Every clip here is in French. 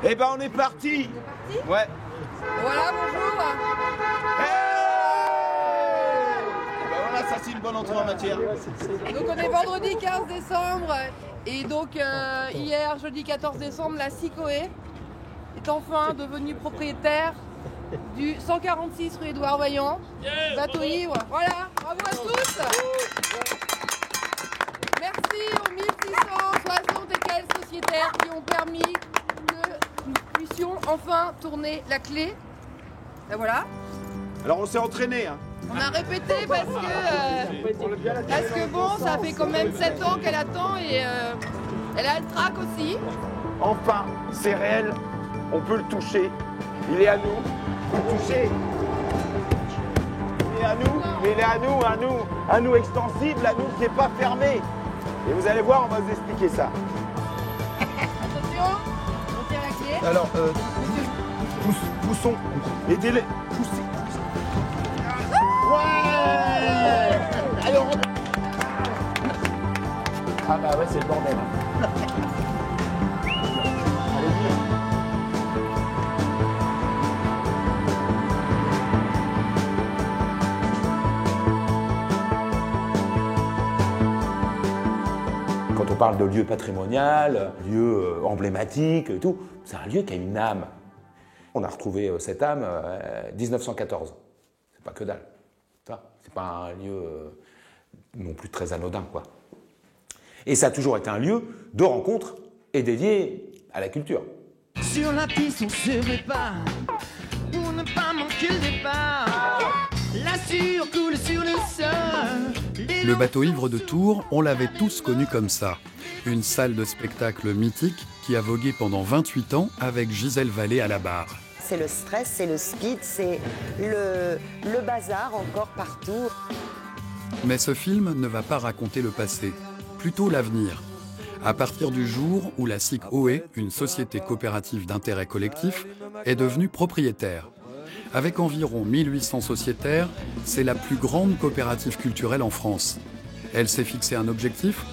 Eh ben on est parti. Ouais. Voilà, bonjour. Eh ben voilà, ça c'est une bonne entrée en matière. Donc on est vendredi 15 décembre et donc hier, jeudi 14 décembre, la SICOE est enfin devenue propriétaire du 146 rue Édouard Vaillant, bateau ivre. Voilà, bravo à tous. Merci aux 1660 et quelques sociétaires qui ont permis que nous puissions enfin tourner la clé. Et voilà. Alors on s'est entraîné. Hein. On a répété parce que bon, ça fait quand même 7 ans qu'elle attend et elle a le trac aussi. Enfin, c'est réel. On peut le toucher. Il est à nous. On peut le toucher. Il est à nous, mais il est à nous extensible, à nous qui n'est pas fermé. Et vous allez voir, on va vous expliquer ça. Attention, on tire la clé. Alors, poussons. Aidez-les. Poussez. Ouais. Allez, on rentre. Ah bah ouais, c'est le bordel. Allez-y. Quand on parle de lieu patrimonial, lieu emblématique et tout, c'est un lieu qui a une âme. On a retrouvé cette âme 1914. C'est pas que dalle. C'est pas un lieu non plus très anodin, quoi. Et ça a toujours été un lieu de rencontre et dédié à la culture. Sur la piste, on se prépare pour ne pas manquer le départ. La sueur coule sur le sol. Le bateau ivre de Tours, on l'avait tous connu comme ça. Une salle de spectacle mythique qui a vogué pendant 28 ans avec Gisèle Vallée à la barre. C'est le stress, c'est le speed, c'est le bazar encore partout. Mais ce film ne va pas raconter le passé, plutôt l'avenir. À partir du jour où la SICOE, une société coopérative d'intérêt collectif, est devenue propriétaire. Avec environ 1800 sociétaires, c'est la plus grande coopérative culturelle en France. Elle s'est fixé un objectif,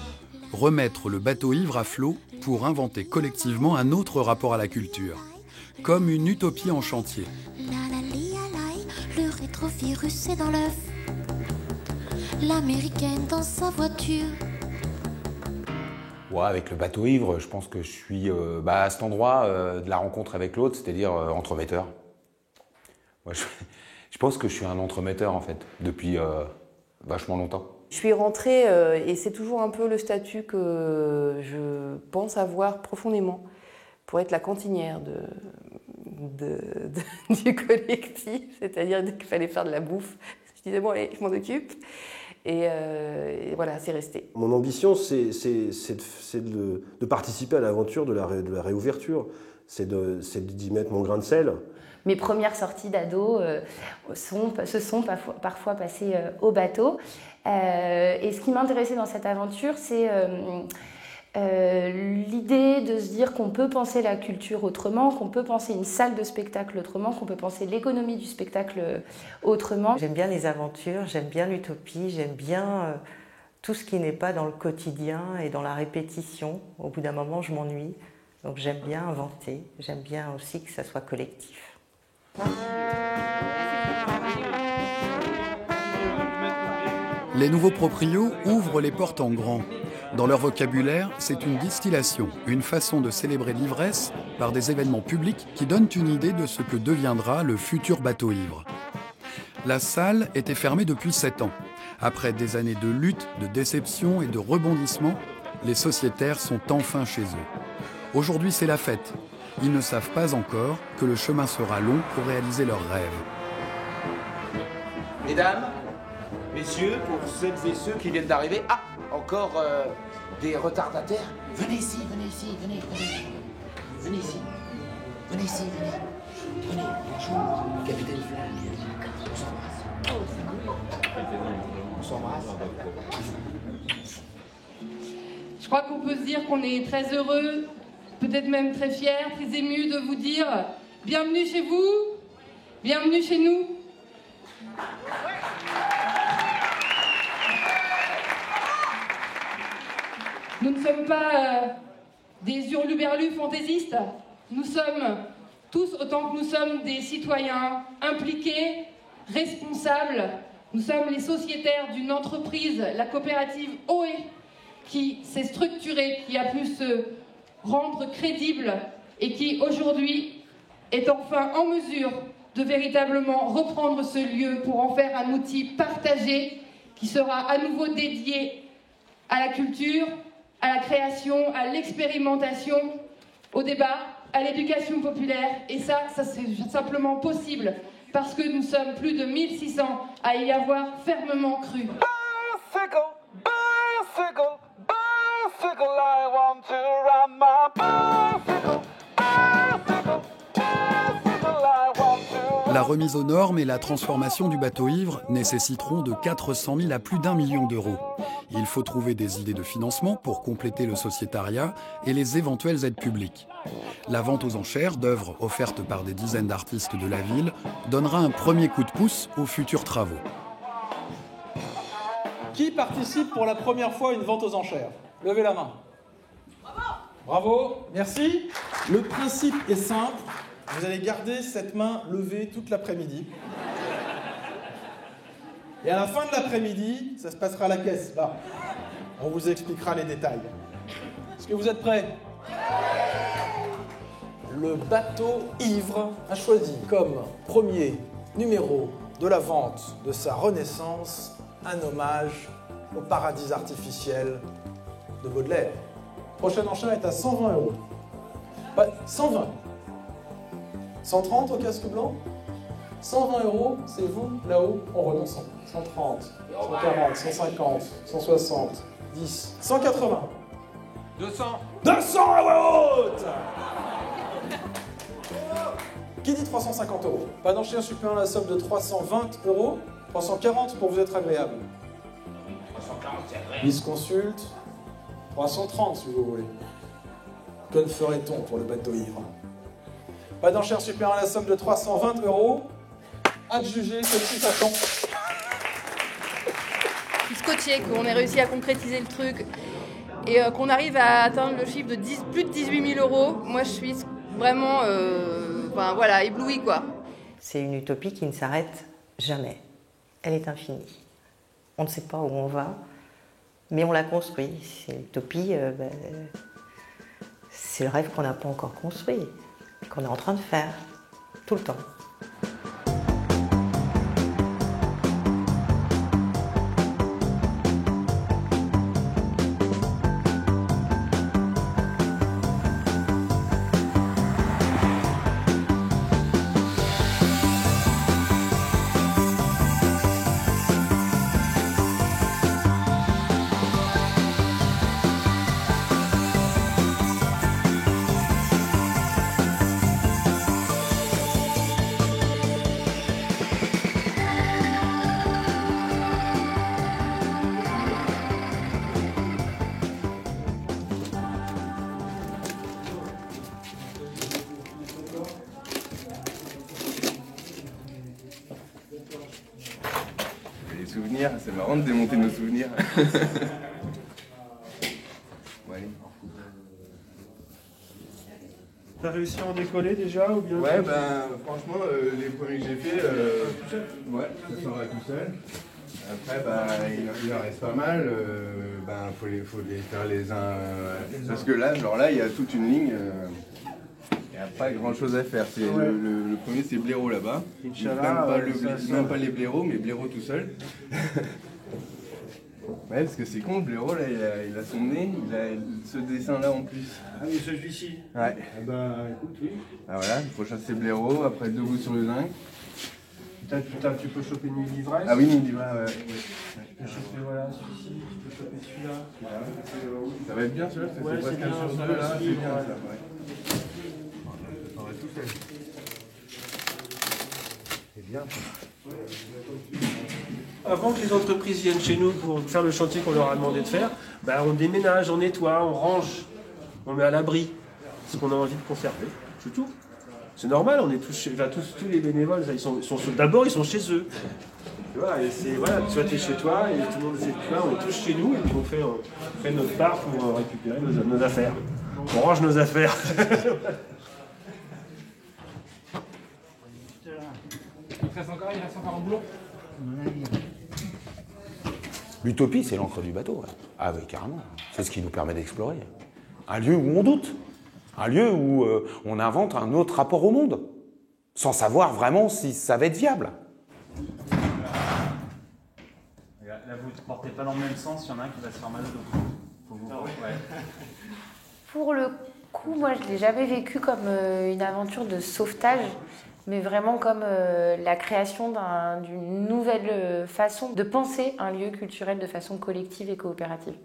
remettre le bateau ivre à flot pour inventer collectivement un autre rapport à la culture. Comme une utopie en chantier. Le rétrovirus est dans l'œuf. L'américaine dans sa voiture. Ouais, avec le bateau ivre, je pense que je suis à cet endroit de la rencontre avec l'autre, c'est-à-dire entremetteur. Moi, je pense que je suis un entremetteur, en fait, depuis vachement longtemps. Je suis rentrée, et c'est toujours un peu le statut que je pense avoir profondément, pour être la cantinière du collectif, c'est-à-dire dès qu'il fallait faire de la bouffe, je disais bon allez, je m'en occupe, et voilà, c'est resté. Mon ambition, c'est de participer à l'aventure de la réouverture, c'est d'y mettre mon grain de sel. Mes premières sorties d'ado se sont parfois passées au bateau, et ce qui m'intéressait dans cette aventure, c'est l'idée de se dire qu'on peut penser la culture autrement, qu'on peut penser une salle de spectacle autrement, qu'on peut penser l'économie du spectacle autrement. J'aime bien les aventures, j'aime bien l'utopie, j'aime bien tout ce qui n'est pas dans le quotidien et dans la répétition. Au bout d'un moment, je m'ennuie, donc j'aime bien inventer, j'aime bien aussi que ça soit collectif. Les nouveaux proprios ouvrent les portes en grand. Dans leur vocabulaire, c'est une distillation, une façon de célébrer l'ivresse par des événements publics qui donnent une idée de ce que deviendra le futur bateau ivre. La salle était fermée depuis 7 ans. Après des années de lutte, de déception et de rebondissement, les sociétaires sont enfin chez eux. Aujourd'hui, c'est la fête. Ils ne savent pas encore que le chemin sera long pour réaliser leurs rêves. Mesdames, messieurs, pour celles et ceux qui viennent d'arriver, encore des retardataires. Venez ici, venez ici. Venez ici, venez. Venez, bonjour, capitaine Flag. On s'embrasse. Je crois qu'on peut se dire qu'on est très heureux, peut-être même très fiers, très émus de vous dire bienvenue chez vous, bienvenue chez nous. Nous ne sommes pas des hurluberlus fantaisistes, nous sommes tous, autant que nous sommes des citoyens impliqués, responsables, nous sommes les sociétaires d'une entreprise, la coopérative OE, qui s'est structurée, qui a pu se rendre crédible et qui aujourd'hui est enfin en mesure de véritablement reprendre ce lieu pour en faire un outil partagé qui sera à nouveau dédié à la culture, à la création, à l'expérimentation, au débat, à l'éducation populaire. Et ça c'est simplement possible parce que nous sommes plus de 1600 à y avoir fermement cru. Bicycle, bicycle, bicycle, I want to ride my bicycle, bicycle, bicycle, I want to... La remise aux normes et la transformation du bateau ivre nécessiteront de 400 000 à plus d'1 million d'euros. Il faut trouver des idées de financement pour compléter le sociétariat et les éventuelles aides publiques. La vente aux enchères d'œuvres offertes par des dizaines d'artistes de la ville donnera un premier coup de pouce aux futurs travaux. Qui participe pour la première fois à une vente aux enchères? Levez la main. Bravo, merci. Le principe est simple. Vous allez garder cette main levée toute l'après-midi. Et à la fin de l'après-midi, ça se passera à la caisse, là. On vous expliquera les détails. Est-ce que vous êtes prêts? Le bateau ivre a choisi comme premier numéro de la vente de sa renaissance un hommage au paradis artificiel de Baudelaire. Prochaine enchère est à 120 euros. 120. 130 au casque blanc. 120 euros, c'est vous, là-haut, en renonçant. 130, 140, 150, 160, 10, 180. 200. 200 à voix haute. Qui dit 350 euros? Pas d'enchère supérieure à la somme de 320 euros. 340 pour vous être agréable. 340, c'est agréable. Miss consulte. 330 si vous voulez. Que ferait-on pour le bateau ivre? Pas d'enchère supérieure à la somme de 320 euros. Adjugé, celle-ci s'attend. Je suis scotché qu'on ait réussi à concrétiser le truc et qu'on arrive à atteindre le chiffre de plus de 18 000 euros. Moi, je suis vraiment éblouie, quoi. C'est une utopie qui ne s'arrête jamais. Elle est infinie. On ne sait pas où on va, mais on l'a construit. C'est l'utopie, c'est le rêve qu'on n'a pas encore construit, qu'on est en train de faire, tout le temps. Souvenirs, c'est marrant de démonter nos souvenirs. Bon, allez. T'as réussi à en décoller déjà ou bien? Ouais, franchement, les premiers que j'ai fait, ouais, ça sera tout seul. Après, il en reste pas mal. Faut les faire les uns. Parce que là, il y a toute une ligne. Il n'y a pas grand chose à faire. Le premier, c'est blaireau là-bas. Même pas les blaireaux, mais blaireau tout seul. Ouais, parce que c'est con, le blaireau, là, il a son nez, il a ce dessin-là en plus. Ah oui, celui-ci. Ouais. Ah écoute, oui. Ah voilà, le prochain c'est blaireau, après debout sur le zinc. Tu peux choper une livresse. Ah oui, une livresse, ouais. Tu peux choper celui-ci, tu peux choper celui-là. Voilà. Ça va être bien celui-là, ouais, c'est presque bien, sur deux là, c'est bien ça. Ouais. Ça va tout faire. C'est bien. Avant que les entreprises viennent chez nous pour faire le chantier qu'on leur a demandé de faire, on déménage, on nettoie, on range, on met à l'abri ce qu'on a envie de conserver. C'est tout. C'est normal, on est tous les bénévoles, d'abord ils sont chez eux. Tu vois, toi t'es chez toi et tout le monde est chez toi, on est tous chez nous et puis on fait notre part pour récupérer nos affaires. On range nos affaires. Il reste encore un boulot. L'utopie, c'est l'encre du bateau. Ouais. Ah oui, carrément. C'est ce qui nous permet d'explorer. Un lieu où on doute. Un lieu où on invente un autre rapport au monde. Sans savoir vraiment si ça va être viable. Là, vous ne portez pas dans le même sens, il y en a un qui va se faire mal au dos. Pour le coup, moi, je ne l'ai jamais vécu comme une aventure de sauvetage, mais vraiment comme la création d'une nouvelle façon de penser un lieu culturel de façon collective et coopérative.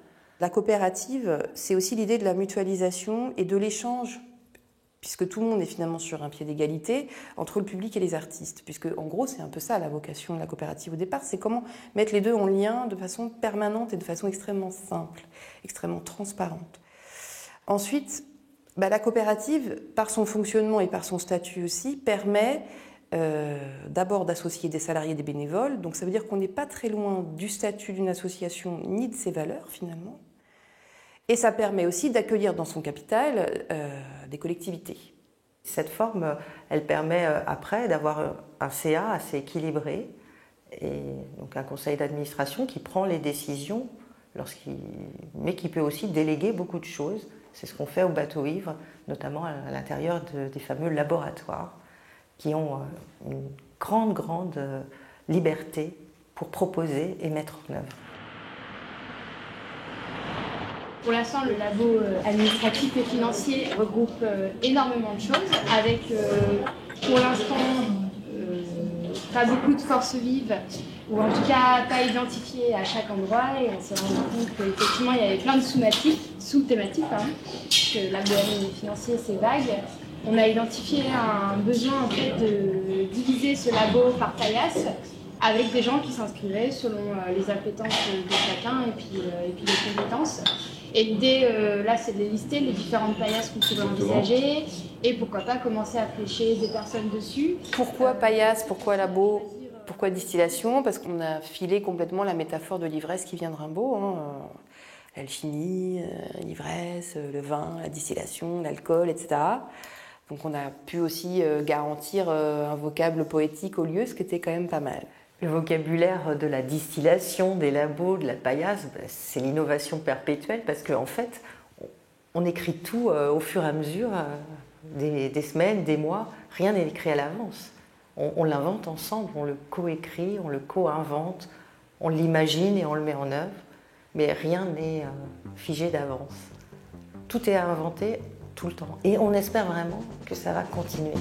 La coopérative, c'est aussi l'idée de la mutualisation et de l'échange, puisque tout le monde est finalement sur un pied d'égalité entre le public et les artistes, puisque en gros c'est un peu ça la vocation de la coopérative au départ, c'est comment mettre les deux en lien de façon permanente et de façon extrêmement simple, extrêmement transparente. Ensuite, la coopérative, par son fonctionnement et par son statut aussi, permet d'abord d'associer des salariés et des bénévoles, donc ça veut dire qu'on n'est pas très loin du statut d'une association ni de ses valeurs finalement. Et ça permet aussi d'accueillir dans son capital des collectivités. Cette forme, elle permet après d'avoir un CA assez équilibré et donc un conseil d'administration qui prend les décisions, mais qui peut aussi déléguer beaucoup de choses. C'est ce qu'on fait au Bateau Ivre, notamment à l'intérieur des fameux laboratoires qui ont une grande liberté pour proposer et mettre en œuvre. Pour l'instant, le labo administratif et financier regroupe énormément de choses, avec pour l'instant pas beaucoup de forces vives, ou en tout cas pas identifiées à chaque endroit, et on s'est rendu compte qu'effectivement il y avait plein de sous-thématiques, parce que labo administratif et financier c'est vague. On a identifié un besoin en fait de diviser ce labo par paillasse, avec des gens qui s'inscriraient selon les appétences de chacun et puis les compétences. Et l'idée, là, c'est de lister les différentes paillasses qu'on pouvait envisager et pourquoi pas commencer à flécher des personnes dessus. Pourquoi paillasse, pourquoi labo, pourquoi distillation? Parce qu'on a filé complètement la métaphore de l'ivresse qui vient de Rimbaud. L'alchimie, l'ivresse, le vin, la distillation, l'alcool, etc. Donc on a pu aussi garantir un vocable poétique au lieu, ce qui était quand même pas mal. Le vocabulaire de la distillation, des labos, de la paillasse, c'est l'innovation perpétuelle parce qu'en fait, on écrit tout au fur et à mesure des semaines, des mois. Rien n'est écrit à l'avance. On l'invente ensemble, on le co-écrit, on le co-invente, on l'imagine et on le met en œuvre. Mais rien n'est figé d'avance. Tout est à inventer tout le temps. Et on espère vraiment que ça va continuer.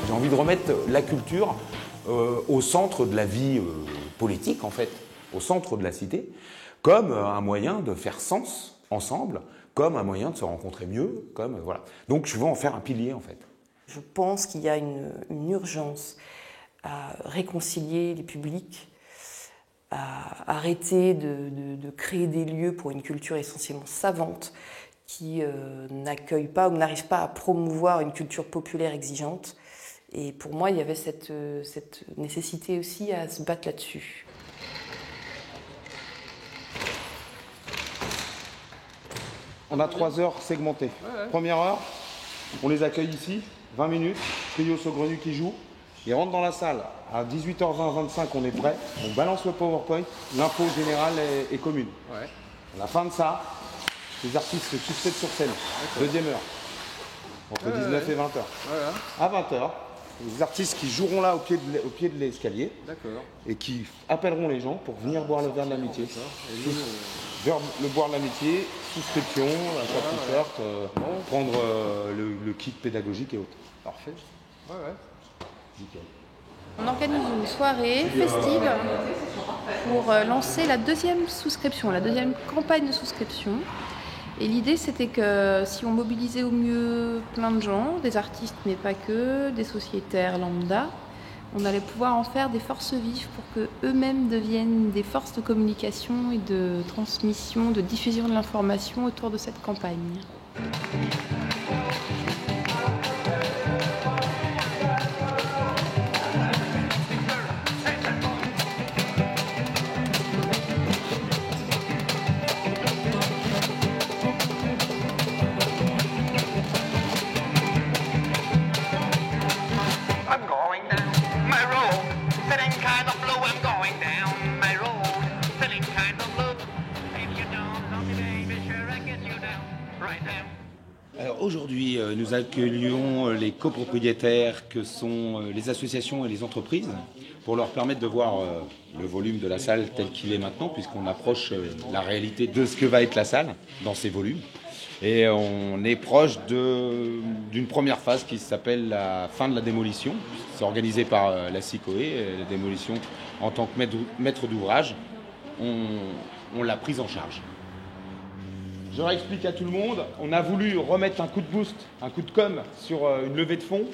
J'ai envie de remettre la culture au centre de la vie politique, en fait, au centre de la cité, comme un moyen de faire sens ensemble, comme un moyen de se rencontrer mieux, comme voilà. Donc je veux en faire un pilier, en fait. Je pense qu'il y a une urgence à réconcilier les publics, à arrêter de créer des lieux pour une culture essentiellement savante qui n'accueille pas ou n'arrive pas à promouvoir une culture populaire exigeante. Et pour moi, il y avait cette nécessité aussi à se battre là-dessus. On a 3 heures segmentées. Première heure, on les accueille ici, 20 minutes, trio saugrenu qui joue. Ils rentrent dans la salle. À 18h20-25, on est prêt. On balance le PowerPoint. L'info générale est commune. À la fin de ça, les artistes se succèdent sur scène. Deuxième heure. Entre 19 et 20h. À 20h, les artistes qui joueront là au pied de l'escalier et qui appelleront les gens pour venir boire le verre de l'amitié. Le boire de l'amitié, souscription, achat de t-shirt, prendre le kit pédagogique et autres. Parfait. Nickel. On organise une soirée festive pour lancer la deuxième souscription, la deuxième campagne de souscription. Et l'idée, c'était que si on mobilisait au mieux plein de gens, des artistes mais pas que, des sociétaires lambda, on allait pouvoir en faire des forces vives pour qu'eux-mêmes deviennent des forces de communication et de transmission, de diffusion de l'information autour de cette campagne. Alors aujourd'hui, nous accueillons les copropriétaires que sont les associations et les entreprises pour leur permettre de voir le volume de la salle tel qu'il est maintenant, puisqu'on approche la réalité de ce que va être la salle dans ses volumes. Et on est proche d'une première phase qui s'appelle la fin de la démolition. C'est organisé par la SICOE, la démolition en tant que maître d'ouvrage. On l'a prise en charge. Je réexplique à tout le monde, on a voulu remettre un coup de boost, un coup de com' sur une levée de fonds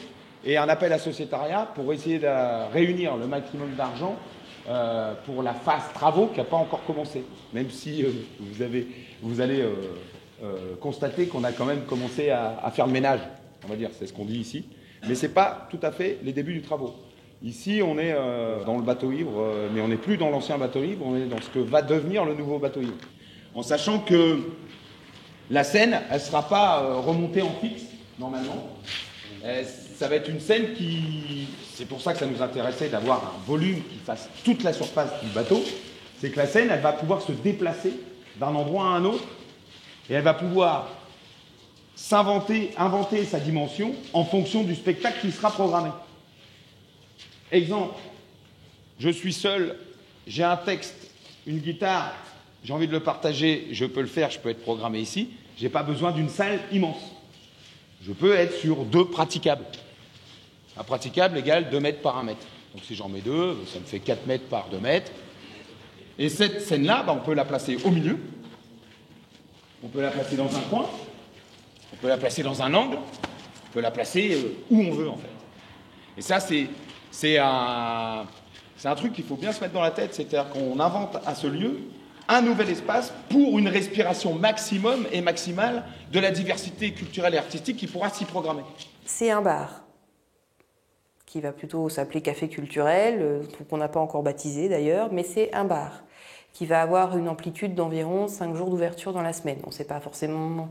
et un appel à sociétariat pour essayer de réunir le maximum d'argent pour la phase travaux qui n'a pas encore commencé. Même si vous allez constater qu'on a quand même commencé à faire le ménage, on va dire, c'est ce qu'on dit ici. Mais ce n'est pas tout à fait les débuts du travaux. Ici, on est dans le bateau ivre, mais on n'est plus dans l'ancien bateau ivre, on est dans ce que va devenir le nouveau bateau ivre. En sachant que la scène, elle ne sera pas remontée en fixe, normalement. Ça va être une scène qui... C'est pour ça que ça nous intéressait d'avoir un volume qui fasse toute la surface du bateau. C'est que la scène, elle va pouvoir se déplacer d'un endroit à un autre et elle va pouvoir inventer sa dimension en fonction du spectacle qui sera programmé. Exemple, je suis seul, j'ai un texte, une guitare, j'ai envie de le partager, je peux le faire, je peux être programmé ici. Je n'ai pas besoin d'une salle immense. Je peux être sur 2 praticables. Un praticable égale 2 mètres par 1 mètre. Donc si j'en mets 2, ça me fait 4 mètres par 2 mètres. Et cette scène-là, on peut la placer au milieu. On peut la placer dans un coin. On peut la placer dans un angle. On peut la placer où on veut, en fait. Et ça, c'est un truc qu'il faut bien se mettre dans la tête. C'est-à-dire qu'on invente à ce lieu un nouvel espace pour une respiration maximum et maximale de la diversité culturelle et artistique qui pourra s'y programmer. C'est un bar qui va plutôt s'appeler café culturel, qu'on n'a pas encore baptisé d'ailleurs, mais c'est un bar qui va avoir une amplitude d'environ 5 jours d'ouverture dans la semaine. On ne sait pas forcément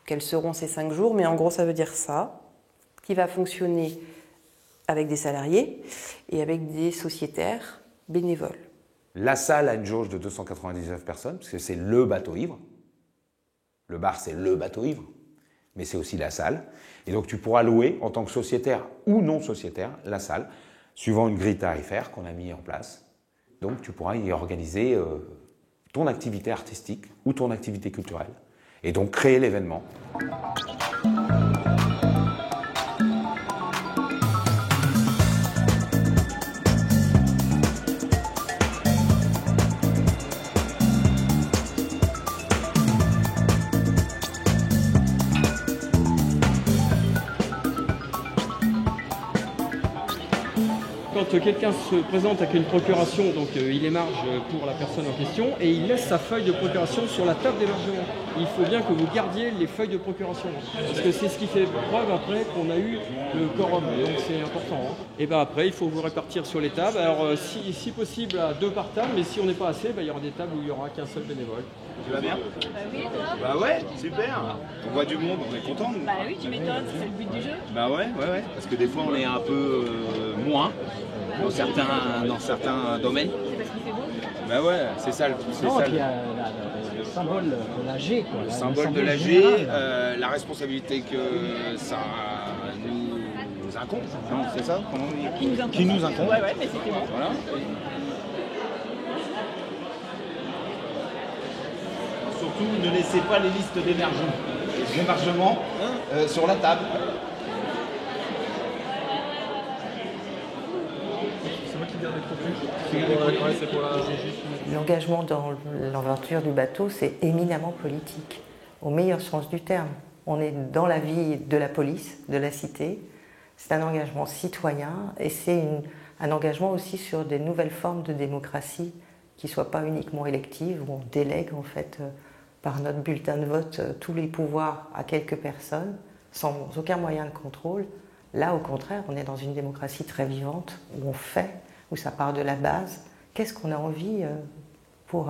quels seront ces 5 jours, mais en gros ça veut dire ça, qui va fonctionner avec des salariés et avec des sociétaires bénévoles. La salle a une jauge de 299 personnes, parce que c'est le bateau ivre. Le bar, c'est le bateau ivre, mais c'est aussi la salle. Et donc tu pourras louer, en tant que sociétaire ou non sociétaire, la salle, suivant une grille tarifaire qu'on a mis en place. Donc tu pourras y organiser ton activité artistique ou ton activité culturelle, et donc créer l'événement. Quand quelqu'un se présente avec une procuration, donc il émarge pour la personne en question et il laisse sa feuille de procuration sur la table d'hébergement. Il faut bien que vous gardiez les feuilles de procuration, parce que c'est ce qui fait preuve après qu'on a eu le quorum, donc c'est important. Hein. Et bien après, il faut vous répartir sur les tables. Alors si possible à 2 par table, mais si on n'est pas assez, il y aura des tables où il n'y aura qu'un seul bénévole. Tu vas bien? Oui, et toi? Bah ouais, super. On voit du monde, on est content. Bah oui, tu m'étonnes, c'est le but du jeu. Bah ouais. Parce que des fois on est un peu moins dans certains domaines. C'est parce qu'il fait beau. Bah ouais, c'est ça. Non, et puis le symbole de l'AG. Le symbole de l'AG, la responsabilité que ça nous incombe. Non, c'est ça? Qui nous incombe. Ouais, mais c'était bon. Voilà. Surtout, ne laissez pas les listes d'émargement sur la table. C'est moi qui garde les propos. L'engagement dans l'aventure du bateau, c'est éminemment politique, au meilleur sens du terme. On est dans la vie de la police, de la cité. C'est un engagement citoyen et c'est un engagement aussi sur des nouvelles formes de démocratie qui ne soient pas uniquement électives, où on délègue en fait par notre bulletin de vote tous les pouvoirs à quelques personnes, sans aucun moyen de contrôle. Là, au contraire, on est dans une démocratie très vivante, où on fait, où ça part de la base. Qu'est-ce qu'on a envie pour,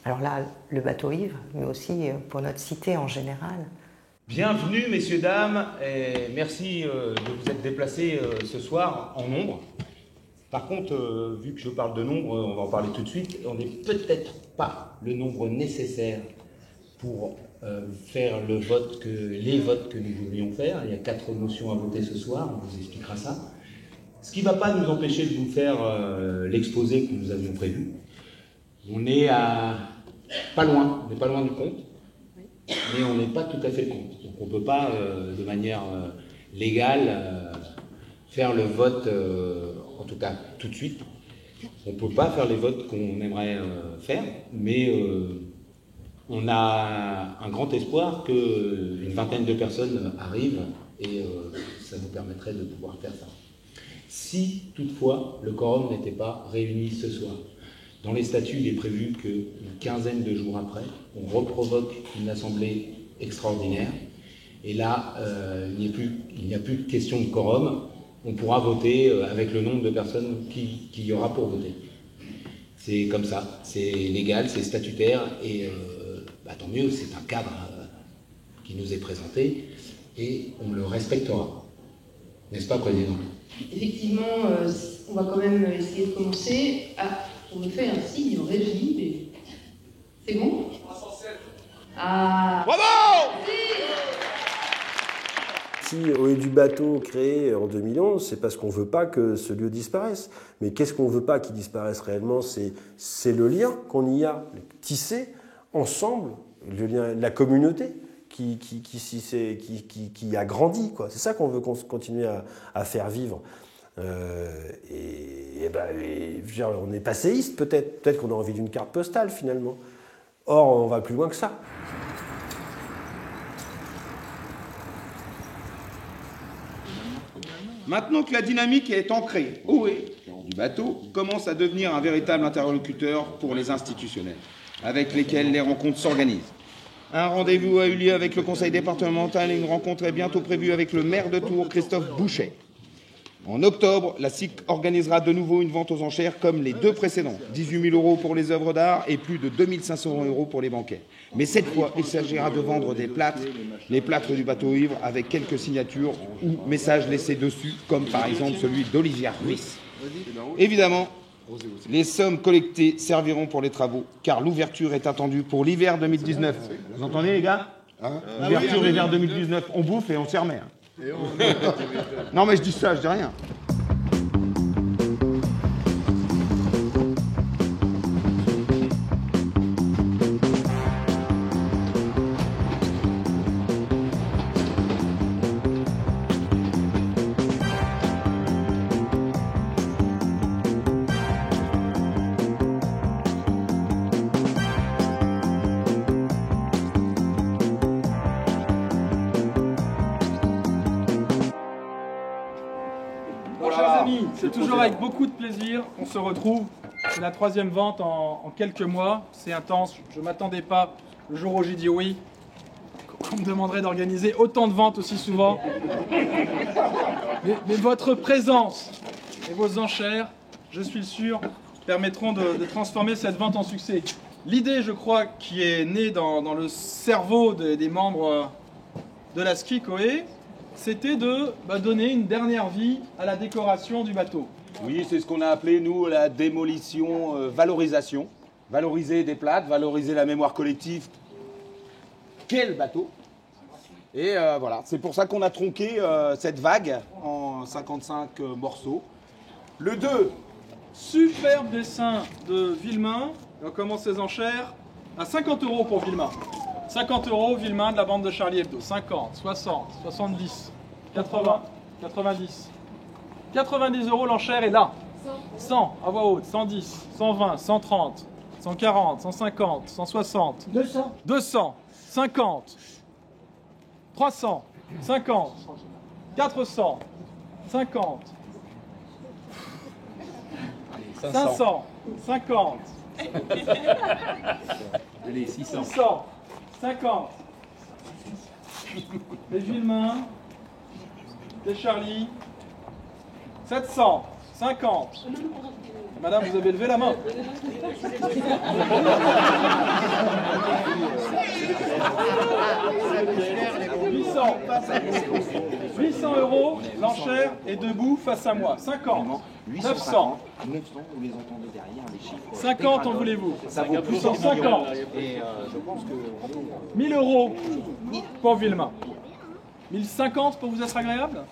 alors là, le bateau ivre, mais aussi pour notre cité en général. Bienvenue, messieurs, dames, et merci de vous être déplacés ce soir en nombre. Par contre, vu que je parle de nombre, on va en parler tout de suite, on n'est peut-être pas le nombre nécessaire pour faire les votes que nous voulions faire. Il y a 4 motions à voter ce soir, on vous expliquera ça. Ce qui ne va pas nous empêcher de vous faire l'exposé que nous avions prévu. On est pas loin du compte, mais on n'est pas tout à fait le compte. Donc on ne peut pas, de manière légale, faire le vote, en tout cas tout de suite. On ne peut pas faire les votes qu'on aimerait faire, mais on a un grand espoir qu'une vingtaine de personnes arrivent et ça nous permettrait de pouvoir faire ça. Si toutefois le quorum n'était pas réuni ce soir, dans les statuts il est prévu qu'une quinzaine de jours après, on reprovoque une assemblée extraordinaire et là il n'y a plus de question de quorum, on pourra voter avec le nombre de personnes qu'il y aura pour voter. C'est comme ça, c'est légal, c'est statutaire et tant mieux, c'est un cadre qui nous est présenté et on le respectera. N'est-ce pas, Président? Effectivement, on va quand même essayer de commencer. Ah, on me fait un signe en régie, mais c'est bon? Ah. Bravo! Si au lieu du bateau créé en 2011, c'est parce qu'on ne veut pas que ce lieu disparaisse. Mais qu'est-ce qu'on ne veut pas qu'il disparaisse réellement? C'est le lien qu'on y a tissé ensemble, le lien, la communauté qui a grandi, quoi. C'est ça qu'on veut continuer à faire vivre. On est passéiste peut-être qu'on a envie d'une carte postale finalement. Or, on va plus loin que ça. Maintenant que la dynamique est ancrée au et du bateau, commence à devenir un véritable interlocuteur pour les institutionnels, avec lesquels les rencontres s'organisent. Un rendez-vous a eu lieu avec le conseil départemental et une rencontre est bientôt prévue avec le maire de Tours, Christophe Bouchet. En octobre, la SIC organisera de nouveau une vente aux enchères comme les 2 précédentes, 18 000 € pour les œuvres d'art et plus de 2 500 € pour les banquets. Mais cette fois, il s'agira de vendre des plâtres, les plâtres du bateau ivre avec quelques signatures ou messages laissés dessus, comme par exemple celui d'Olivia Ruiz. Évidemment, les sommes collectées serviront pour les travaux, car l'ouverture est attendue pour l'hiver 2019. Vous entendez, les gars? L'ouverture l'hiver 2019, on bouffe et on s'y remet. Non, mais je dis ça, je dis rien. C'est toujours avec beaucoup de plaisir qu'on se retrouve. C'est la 3e vente en quelques mois. C'est intense. Je ne m'attendais pas, le jour où j'ai dit oui, qu'on me demanderait d'organiser autant de ventes aussi souvent. Mais votre présence et vos enchères, je suis sûr, permettront de transformer cette vente en succès. L'idée, je crois, qui est née dans le cerveau des membres de la SCI Coé, c'était de donner une dernière vie à la décoration du bateau. Oui, c'est ce qu'on a appelé, nous, la démolition, valorisation. Valoriser des plâtres, valoriser la mémoire collective. Quel bateau! Et voilà, c'est pour ça qu'on a tronqué cette vague en 55 morceaux. Le 2. Superbe dessin de Villemain. On commence ses enchères à 50 € pour Villemain. 50 € Villemain de la bande de Charlie Hebdo. 50, 60, 70, 80, 90. 90 € l'enchère est là. 100 à voix haute, 110, 120, 130, 140, 150, 160. 200. 200, 50, 300, 50, 400, 50, 500, 50. Allez, 600. 600, 50. Des Villemain, des Charlie. 700, 50. Madame, vous avez levé la main. 800 €, l'enchère est debout face à moi. 50. 900. 900, vous les entendez derrière, les chiffres. 50 en voulez-vous? Ça vaut plus 150. Et je pense que... 1000 € pour Villemain. 1050 pour vous être agréable?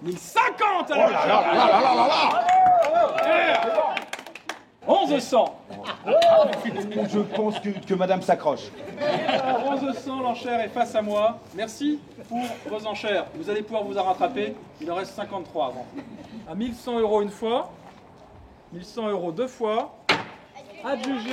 1050 alors. 1100. Je pense que madame s'accroche. 1100, l'enchère est face à moi. Merci pour vos enchères. Vous allez pouvoir vous en rattraper. Il en reste 53 avant. À 1100 € une fois. 1100 € deux fois. Adjugé.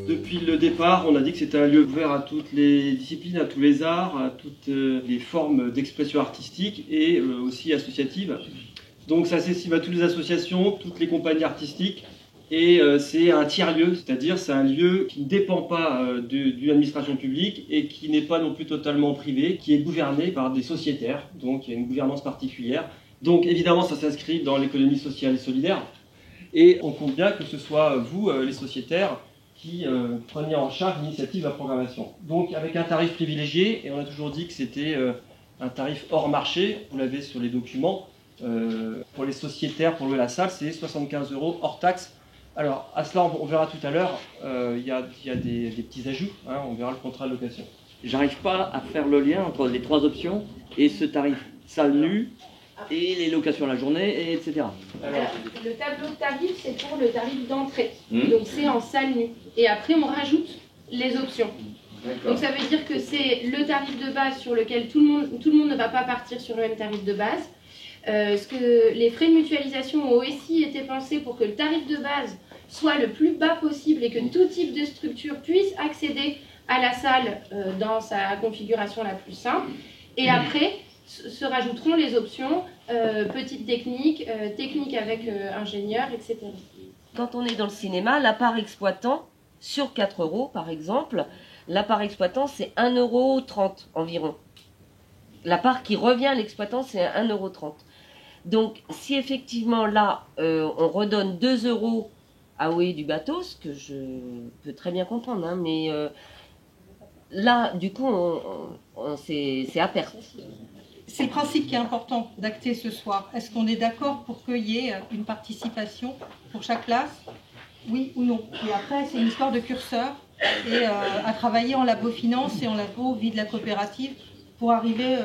Depuis le départ, on a dit que c'était un lieu ouvert à toutes les disciplines, à tous les arts, à toutes les formes d'expression artistique et aussi associative. Donc ça s'estime à toutes les associations, toutes les compagnies artistiques, et c'est un tiers-lieu, c'est-à-dire c'est un lieu qui ne dépend pas d'une administration publique et qui n'est pas non plus totalement privé, qui est gouverné par des sociétaires, donc il y a une gouvernance particulière. Donc évidemment ça s'inscrit dans l'économie sociale et solidaire, et on compte bien que ce soit vous, les sociétaires, qui preniez en charge l'initiative de la programmation. Donc avec un tarif privilégié, et on a toujours dit que c'était un tarif hors marché, vous l'avez sur les documents, pour les sociétaires, pour louer la salle, c'est 75 € hors taxe. Alors à cela, on verra tout à l'heure, il y a des petits ajouts, hein, on verra le contrat de location. J'arrive pas à faire le lien entre les trois options et ce tarif salle nue et les locations la journée, etc. Alors, le tableau de tarif, c'est pour le tarif d'entrée. Mmh. Donc c'est en salle nue. Et après, on rajoute les options. Donc ça veut dire que c'est le tarif de base sur lequel tout le monde ne va pas partir sur le même tarif de base. Les frais de mutualisation ont aussi été pensés pour que le tarif de base soit le plus bas possible et que tout type de structure puisse accéder à la salle dans sa configuration la plus simple. Et après, se rajouteront les options petites techniques, techniques avec ingénieur, etc. Quand on est dans le cinéma, la part exploitant, sur 4 € par exemple, la part exploitant c'est 1,30 € environ. La part qui revient à l'exploitant c'est 1,30 €. Donc si effectivement là on redonne 2 € à OE du bateau, ce que je peux très bien comprendre, hein, mais là du coup c'est à perte. C'est le principe qui est important d'acter ce soir. Est-ce qu'on est d'accord pour qu'il y ait une participation pour chaque classe? Oui ou non? Et après, c'est une histoire de curseur et à travailler en labo finance et en labo vie de la coopérative pour arriver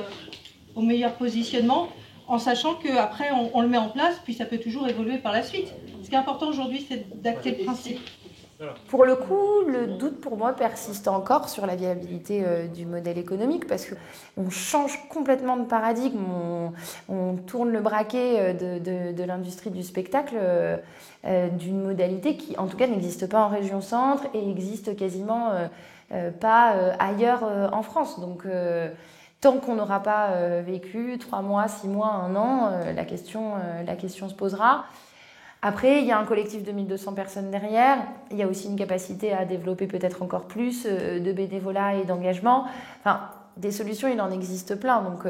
au meilleur positionnement, en sachant qu'après, on le met en place, puis ça peut toujours évoluer par la suite. Ce qui est important aujourd'hui, c'est d'acter le principe. Pour le coup, le doute pour moi persiste encore sur la viabilité du modèle économique parce qu'on change complètement de paradigme, on tourne le braquet de l'industrie du spectacle d'une modalité qui en tout cas n'existe pas en région centre et existe quasiment pas ailleurs en France. Donc tant qu'on n'aura pas vécu 3 mois, 6 mois, 1 an, la question se posera. Après, il y a un collectif de 1200 personnes derrière. Il y a aussi une capacité à développer peut-être encore plus de bénévolat et d'engagement. Enfin, des solutions, il en existe plein. Donc,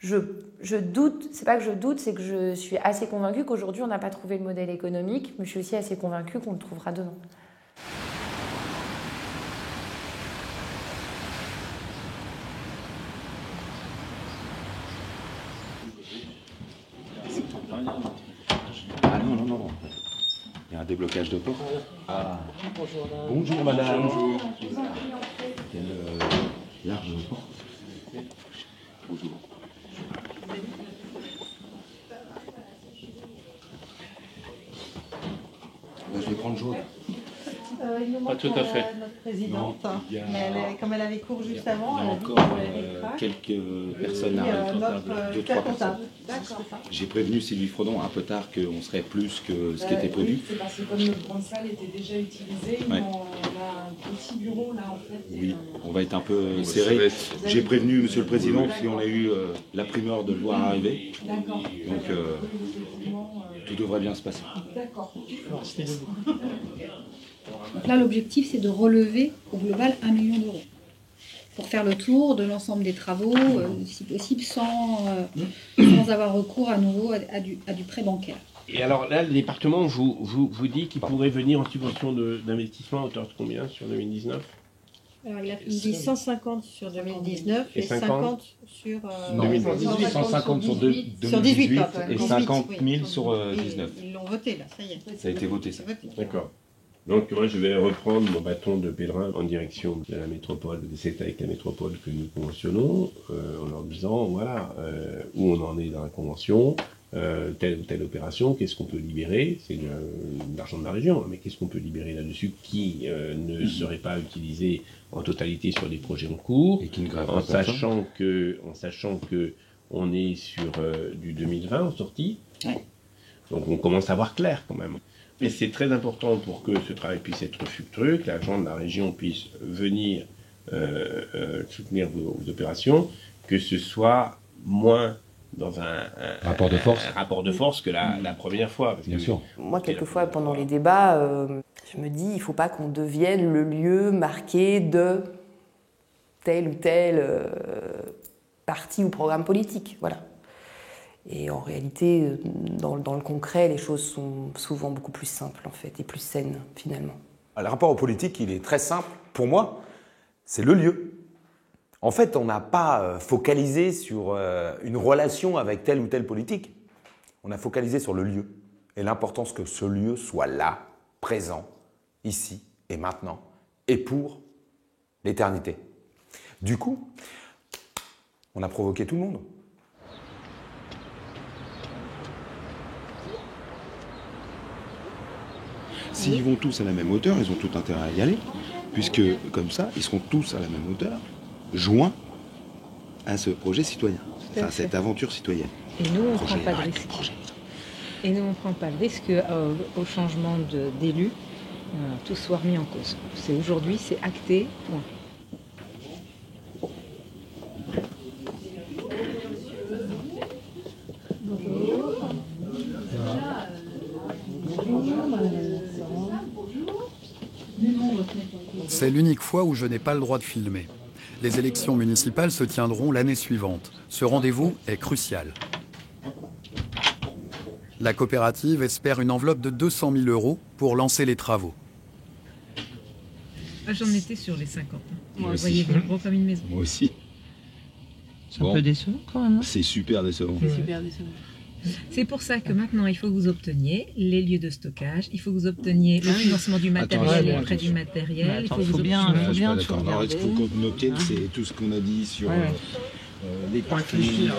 je doute. C'est pas que je doute, c'est que je suis assez convaincue qu'aujourd'hui, on n'a pas trouvé le modèle économique. Mais je suis aussi assez convaincue qu'on le trouvera demain. Ah non, non, non. Il y a un déblocage de porte. Ah. Bonjour madame. Bonjour. Quelle large porte. Bonjour. Je vais prendre jaune. il nous Pas manque tout à fait. notre présidente, Non, il y a- mais comme elle avait cours juste avant, Il y elle a a dit encore qu'elle voulait des cracks. quelques personnes à Et, responsable, notre 2-3 personnes. comptable. D'accord. J'ai prévenu Sylvie Frodon un peu tard qu'on serait plus que ce qui était prévu. Oui, c'est parce que comme notre grande salle était déjà utilisée, Ouais. on a un petit bureau là en fait. Oui, on va être un peu serré. J'ai prévenu Monsieur le Président si on a eu la primeur de le voir arriver. D'accord. Donc tout devrait bien se passer. D'accord. Donc là, l'objectif, c'est de relever au global 1 million d'euros pour faire le tour de l'ensemble des travaux, si possible, sans avoir recours à nouveau à du prêt bancaire. Et alors là, le département vous dit qu'il pourrait venir en subvention d'investissement à hauteur de combien sur 2019 ? Alors, il a dit 150 sur 2019 et 50 sur... Non, 2018, 150 sur 2018 et 50 000 sur 19. Ils l'ont voté là, ça y est. Ça a été voté, ça. D'accord. Donc moi je vais reprendre mon bâton de pèlerin en direction de la métropole, c'est avec la métropole que nous conventionnons, en leur disant voilà où on en est dans la convention, telle ou telle opération, qu'est-ce qu'on peut libérer, c'est de l'argent de la région, mais qu'est-ce qu'on peut libérer là-dessus qui ne serait pas utilisé en totalité sur des projets en cours, et qui ne grève en pas sachant que on est sur du 2020 en sortie, donc on commence à voir clair quand même. Et c'est très important pour que ce travail puisse être fructueux, que l'agent de la région puisse venir soutenir vos opérations, que ce soit moins dans un rapport de force que la première fois. Bien sûr. Moi, quelquefois, pendant les débats, je me dis, il ne faut pas qu'on devienne le lieu marqué de tel ou tel parti ou programme politique. Voilà. Et en réalité, dans le concret, les choses sont souvent beaucoup plus simples, en fait, et plus saines, finalement. Le rapport aux politiques, il est très simple. Pour moi, c'est le lieu. En fait, on n'a pas focalisé sur une relation avec tel ou tel politique. On a focalisé sur le lieu et l'importance que ce lieu soit là, présent, ici et maintenant, et pour l'éternité. Du coup, on a provoqué tout le monde. S'ils vont tous à la même hauteur, ils ont tout intérêt à y aller, puisque comme ça, ils seront tous à la même hauteur, joints à ce projet citoyen, à cette aventure citoyenne. Et nous, on ne prend pas de risque. Et nous, on ne prend pas le risque au changement d'élu, tout soit remis en cause. C'est aujourd'hui, c'est acté, point. C'est l'unique fois où je n'ai pas le droit de filmer. Les élections municipales se tiendront l'année suivante. Ce rendez-vous est crucial. La coopérative espère une enveloppe de 200 000 € pour lancer les travaux. J'en étais sur les 50. Moi Vous voyez aussi. gros comme une maison. Moi aussi. C'est un peu décevant quand même. C'est super décevant. C'est super décevant. C'est pour ça que maintenant, il faut que vous obteniez les lieux de stockage, il faut que vous obteniez le financement du matériel et le prêt du matériel. Il faut bien Alors, est-ce qu'il faut qu'on obtienne c'est tout ce qu'on a dit sur les parkings.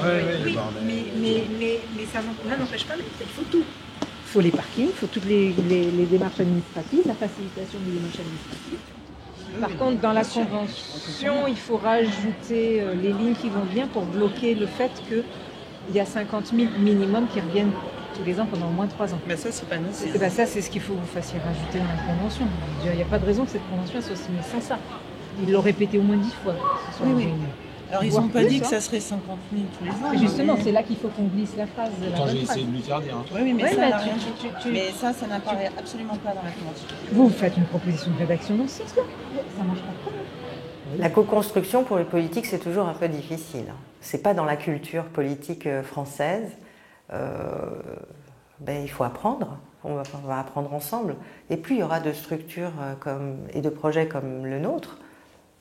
Mais ça n'empêche pas, il faut tout. Il faut les parkings, il faut toutes les démarches administratives, la facilitation des démarches administratives. Par contre, dans la convention, il faut rajouter les lignes qui vont bien pour bloquer le fait qu'il y a 50 000 minimum qui reviennent tous les ans pendant au moins 3 ans. Mais ça, c'est pas nécessaire. Ben ça, c'est ce qu'il faut que vous fassiez rajouter dans la convention. Il n'y a pas de raison que cette convention soit signée sans ça. Ils l'ont répété au moins 10 fois. Oui. Alors, ils n'ont pas dit que ça serait 50 000 tous les ans. Justement, c'est là qu'il faut qu'on glisse la phrase. Attends, j'ai essayé de lui faire dire. Oui, mais Ouais, ça mais n'a rien du Mais ça n'apparaît absolument pas dans la convention. Vous faites une proposition de rédaction dans ce sens-là. Ça ne marche pas. La co-construction pour les politiques, c'est toujours un peu difficile. C'est pas dans la culture politique française. Il faut apprendre. On va apprendre ensemble. Et plus il y aura de structures et de projets comme le nôtre,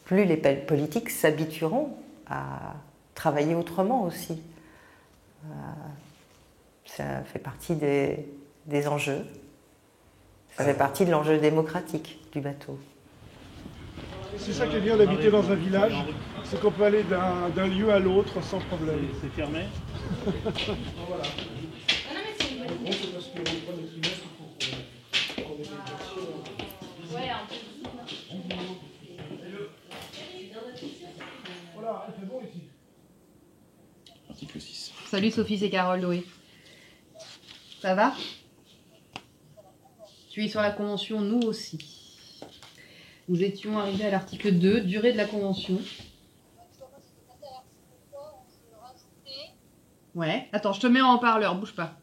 plus les politiques s'habitueront à travailler autrement aussi. Ça fait partie des enjeux. Ça fait partie de l'enjeu démocratique du bateau. C'est ça qui est bien d'habiter dans un village, c'est qu'on peut aller d'un lieu à l'autre sans problème. C'est fermé. Voilà. Ouais, un peu. Salut Sophie, c'est Carole Doé. Ça va? Tu es sur la convention, nous aussi. Nous étions arrivés à l'article 2, durée de la convention. Ouais, attends, je te mets en haut-parleur, bouge pas.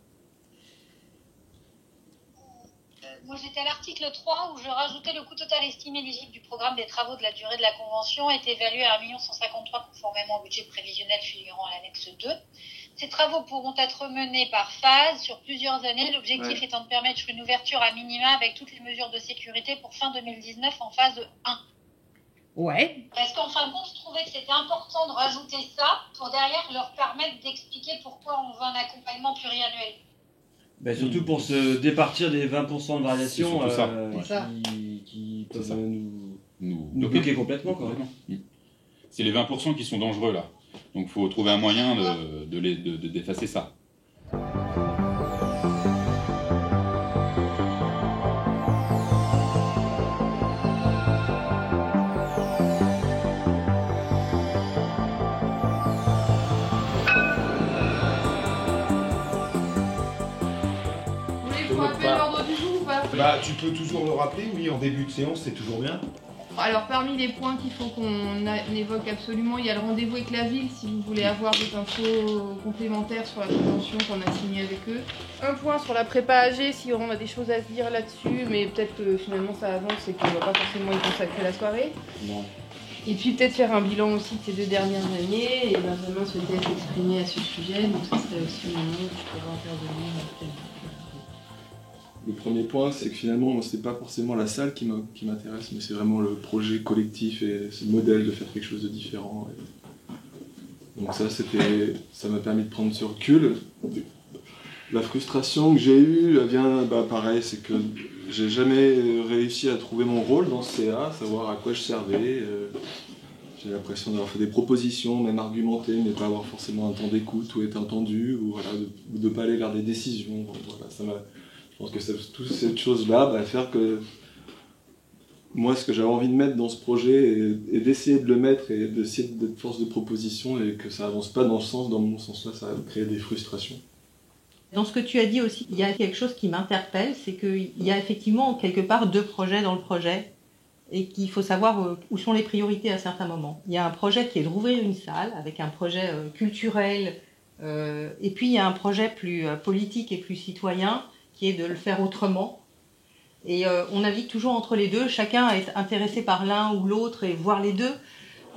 Moi j'étais à l'article 3 où je rajoutais le coût total estimé éligible du programme des travaux de la durée de la convention est évalué à 1 153 000 conformément au budget prévisionnel figurant à l'annexe 2. Ces travaux pourront être menés par phase sur plusieurs années, l'objectif étant de permettre une ouverture à minima avec toutes les mesures de sécurité pour fin 2019 en phase 1. Ouais. Parce qu'en fin de compte, je trouvais que c'était important de rajouter ça pour derrière leur permettre d'expliquer pourquoi on veut un accompagnement pluriannuel. Ben, surtout pour se départir des 20% de variation qui peuvent nous bloquer complètement. Quoi. C'est les 20% qui sont dangereux là. Donc il faut trouver un moyen d'effacer ça. Bah, tu peux toujours le rappeler, oui, en début de séance, c'est toujours bien. Alors, parmi les points qu'il faut qu'on évoque absolument, il y a le rendez-vous avec la ville, si vous voulez avoir des infos complémentaires sur la convention qu'on a signée avec eux. Un point sur la prépa AG, si on a des choses à se dire là-dessus, mais peut-être que finalement ça avance et qu'on ne va pas forcément y consacrer la soirée. Non. Et puis peut-être faire un bilan aussi de ces 2 dernières années, et Benjamin souhaitait s'exprimer à ce sujet, donc ça serait aussi un moment où tu pourras intervenir peut-être. Le premier point, c'est que finalement, moi, c'est pas forcément la salle qui m'intéresse, mais c'est vraiment le projet collectif et ce modèle de faire quelque chose de différent. Donc ça m'a permis de prendre ce recul. La frustration que j'ai eue, elle vient, pareil, c'est que j'ai jamais réussi à trouver mon rôle dans ce CA, savoir à quoi je servais. J'ai l'impression d'avoir fait des propositions, même argumentées, mais pas avoir forcément un temps d'écoute ou être entendu, ou voilà, de ne pas aller vers des décisions. Voilà, je pense que toute cette chose-là va faire que moi, ce que j'avais envie de mettre dans ce projet et d'essayer de le mettre et d'essayer d'être force de proposition et que ça avance pas dans mon sens-là, ça va créer des frustrations. Dans ce que tu as dit aussi, il y a quelque chose qui m'interpelle, c'est qu'il y a effectivement quelque part 2 projets dans le projet et qu'il faut savoir où sont les priorités à certains moments. Il y a un projet qui est de rouvrir une salle avec un projet culturel et puis il y a un projet plus politique et plus citoyen qui est de le faire autrement. Et on navigue toujours entre les deux, chacun est intéressé par l'un ou l'autre et voir les deux.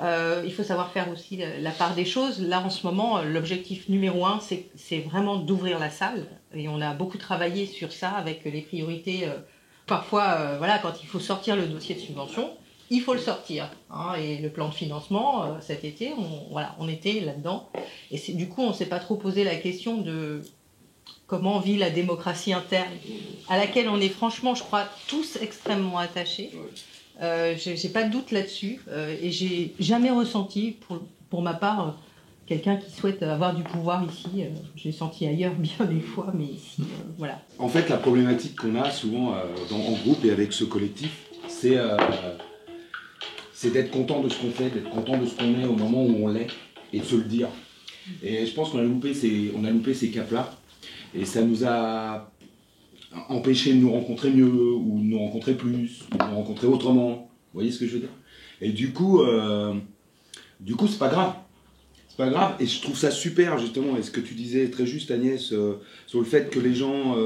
Il faut savoir faire aussi la part des choses. Là, en ce moment, l'objectif numéro 1, c'est vraiment d'ouvrir la salle. Et on a beaucoup travaillé sur ça avec les priorités. Parfois, voilà, quand il faut sortir le dossier de subvention, il faut le sortir. Hein, et le plan de financement, cet été, on était là-dedans. Et du coup, on ne s'est pas trop posé la question de comment vit la démocratie interne, à laquelle on est franchement, je crois, tous extrêmement attachés. J'ai pas de doute là-dessus et j'ai jamais ressenti, pour ma part, quelqu'un qui souhaite avoir du pouvoir ici. J'ai senti ailleurs bien des fois, mais ici, voilà. En fait, la problématique qu'on a souvent en groupe et avec ce collectif, c'est d'être content de ce qu'on fait, d'être content de ce qu'on est au moment où on l'est et de se le dire. Et je pense qu'on a loupé ces caps-là et ça nous a empêché de nous rencontrer mieux, ou de nous rencontrer plus, ou de nous rencontrer autrement. Vous voyez ce que je veux dire? Et du coup, c'est pas grave. C'est pas grave. Et je trouve ça super, justement, et ce que tu disais très juste, Agnès, sur le fait que les gens,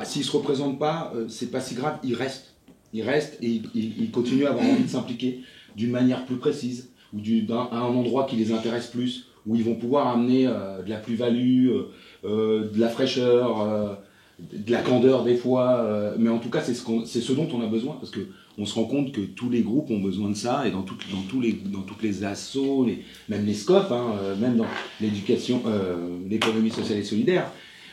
s'ils se représentent pas, c'est pas si grave, ils restent. Ils restent et ils continuent à avoir envie de s'impliquer d'une manière plus précise, ou à un endroit qui les intéresse plus, où ils vont pouvoir amener de la plus-value, de la fraîcheur, de la candeur des fois, mais en tout cas c'est ce dont on a besoin, parce qu'on se rend compte que tous les groupes ont besoin de ça, et dans toutes les assos, même les SCOF, même dans l'éducation, l'économie sociale et solidaire,